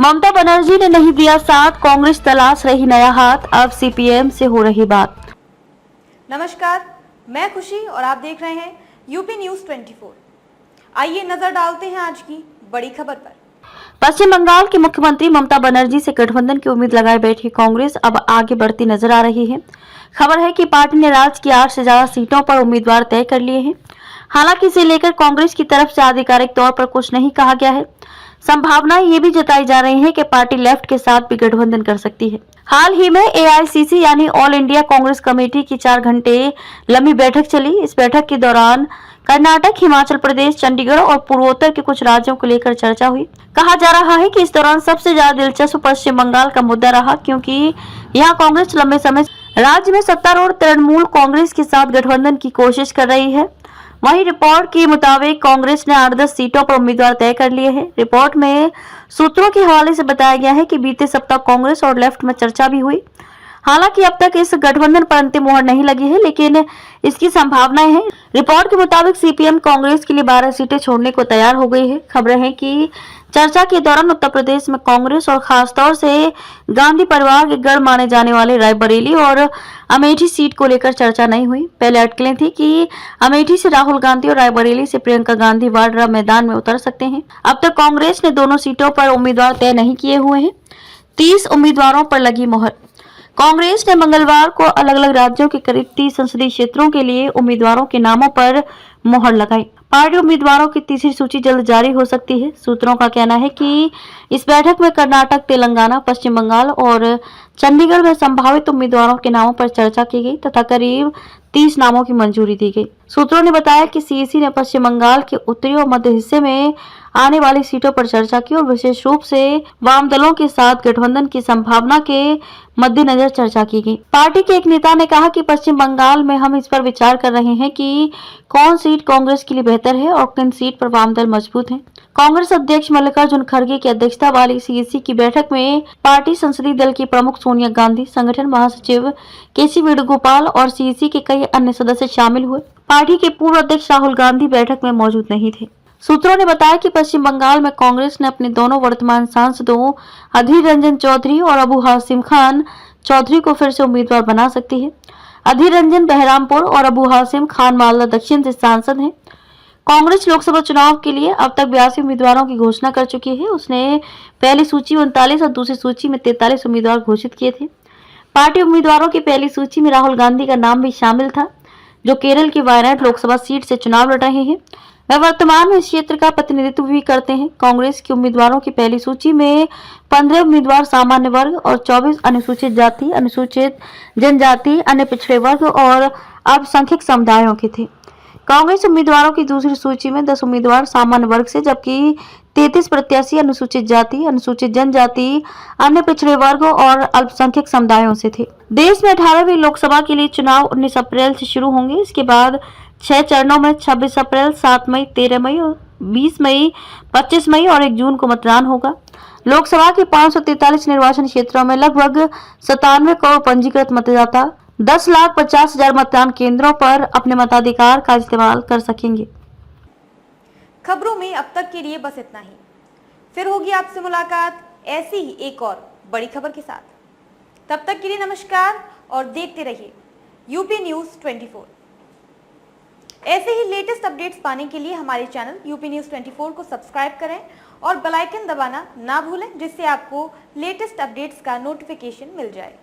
ममता बनर्जी ने नहीं दिया साथ, कांग्रेस तलाश रही नया हाथ, अब सीपीएम से हो रही बात। नमस्कार, मैं खुशी और आप देख रहे हैं यूपी न्यूज 24। आइए नजर डालते हैं आज की बड़ी खबर पर। पश्चिम बंगाल की मुख्यमंत्री ममता बनर्जी से गठबंधन की उम्मीद लगाए बैठी कांग्रेस अब आगे बढ़ती नजर आ रही है। खबर है कि पार्टी ने राज्य की 8 से ज्यादा सीटों पर उम्मीदवार तय कर लिए हैं। हालांकि इसे लेकर कांग्रेस की तरफ से आधिकारिक तौर पर कुछ नहीं कहा गया है। संभावनाएं ये भी जताई जा रही है कि पार्टी लेफ्ट के साथ भी गठबंधन कर सकती है। हाल ही में एआईसीसी यानी ऑल इंडिया कांग्रेस कमेटी की 4 घंटे लंबी बैठक चली। इस बैठक के दौरान कर्नाटक, हिमाचल प्रदेश, चंडीगढ़ और पूर्वोत्तर के कुछ राज्यों को लेकर चर्चा हुई। कहा जा रहा है कि इस दौरान सबसे ज्यादा दिलचस्प पश्चिम बंगाल का मुद्दा रहा, क्योंकि यहाँ कांग्रेस लंबे समय राज्य में सत्तारूढ़ तृणमूल कांग्रेस के साथ गठबंधन की कोशिश कर रही है। वहीं रिपोर्ट के मुताबिक कांग्रेस ने 8-10 सीटों पर उम्मीदवार तय कर लिए हैं। रिपोर्ट में सूत्रों के हवाले से बताया गया है कि बीते सप्ताह कांग्रेस और लेफ्ट में चर्चा भी हुई। हालांकि अब तक इस गठबंधन पर अंतिम मोहर नहीं लगी है, लेकिन इसकी संभावनाएं हैं। रिपोर्ट के मुताबिक सीपीएम कांग्रेस के लिए 12 सीटें छोड़ने को तैयार हो गई है। खबरें हैं कि चर्चा के दौरान उत्तर प्रदेश में कांग्रेस और खासतौर से गांधी परिवार के गढ़ माने जाने वाले रायबरेली और अमेठी सीट को लेकर चर्चा नहीं हुई। पहले अटकलें थी कि अमेठी से राहुल गांधी और रायबरेली से प्रियंका गांधी वाड्रा मैदान में उतर सकते हैं। अब तक कांग्रेस ने दोनों सीटों पर उम्मीदवार तय नहीं किए हुए हैं। 30 उम्मीदवारों पर लगी मोहर। कांग्रेस ने मंगलवार को अलग अलग राज्यों के करीब 30 संसदीय क्षेत्रों के लिए उम्मीदवारों के नामों पर मोहर लगाई। पार्टी उम्मीदवारों की तीसरी सूची जल्द जारी हो सकती है। सूत्रों का कहना है कि इस बैठक में कर्नाटक, तेलंगाना, पश्चिम बंगाल और चंडीगढ़ में संभावित उम्मीदवारों के नामों पर चर्चा की गई तथा करीब 30 नामों की मंजूरी दी गई। सूत्रों ने बताया कि सीईसी ने पश्चिम बंगाल के उत्तरी और मध्य हिस्से में आने वाली सीटों पर चर्चा की और विशेष रूप से वाम दलों के साथ गठबंधन की संभावना के मद्देनजर चर्चा की गई। पार्टी के एक नेता ने कहा कि पश्चिम बंगाल में हम इस पर विचार कर रहे हैं कि कौन सीट कांग्रेस के लिए बेहतर है और किन सीट पर वाम दल मजबूत हैं। कांग्रेस अध्यक्ष मल्लिकार्जुन खड़गे की अध्यक्षता वाली सीईसी की बैठक में पार्टी संसदीय दल की प्रमुख सोनिया गांधी, संगठन महासचिव केसी वेणुगोपाल और सीईसी के कई अन्य सदस्य शामिल हुए। पार्टी के पूर्व अध्यक्ष राहुल गांधी बैठक में मौजूद नहीं थे। सूत्रों ने बताया कि पश्चिम बंगाल में कांग्रेस ने अपने दोनों वर्तमान सांसदों अधीर रंजन चौधरी और अबू हासिम खान चौधरी को फिर से उम्मीदवार बना सकती है। अधीर रंजन बहरामपुर और अबू हासिम खान मालदा दक्षिण से सांसद हैं। कांग्रेस लोकसभा चुनाव के लिए अब तक 82 उम्मीदवारों की घोषणा कर चुकी है। उसने पहली सूची में 39 और दूसरी सूची में 43 उम्मीदवार घोषित किए थे। पार्टी उम्मीदवारों की पहली सूची में राहुल गांधी का नाम भी शामिल था, जो केरल की वायनाड लोकसभा सीट से चुनाव लड़ रहे हैं। वह वर्तमान में इस क्षेत्र का प्रतिनिधित्व भी करते हैं। कांग्रेस के उम्मीदवारों की पहली सूची में 15 उम्मीदवार सामान्य वर्ग और 24 अनुसूचित जाति, अनुसूचित जनजाति, अन्य पिछड़े वर्ग और अल्पसंख्यक समुदायों के थे। कांग्रेस उम्मीदवारों की दूसरी सूची में 10 उम्मीदवार सामान्य वर्ग से, जबकि 33 प्रत्याशी अनुसूचित जाति, अनुसूचित जनजाति, अन्य पिछड़े वर्ग और अल्पसंख्यक समुदायों से थे। देश में 18वीं लोकसभा के लिए चुनाव 19 अप्रैल से शुरू होंगे। इसके बाद 6 चरणों में 26 अप्रैल, 7 मई, 13 मई, 20 मई, 25 मई और 1 जून को मतदान होगा। लोकसभा के 543 निर्वाचन क्षेत्रों में लगभग 97 करोड़ पंजीकृत मतदाता 10,50,000 मतदान केंद्रों पर अपने मताधिकार का इस्तेमाल कर सकेंगे। खबरों में अब तक के लिए बस इतना ही। फिर होगी आपसे मुलाकात ऐसी ही एक और बड़ी खबर के साथ। तब तक के लिए नमस्कार और देखते रहिए यूपी न्यूज 24। ऐसे ही लेटेस्ट अपडेट्स पाने के लिए हमारे चैनल यूपी न्यूज 24 को सब्सक्राइब करें और बेल आइकन दबाना ना भूलें, जिससे आपको लेटेस्ट अपडेट्स का नोटिफिकेशन मिल जाए।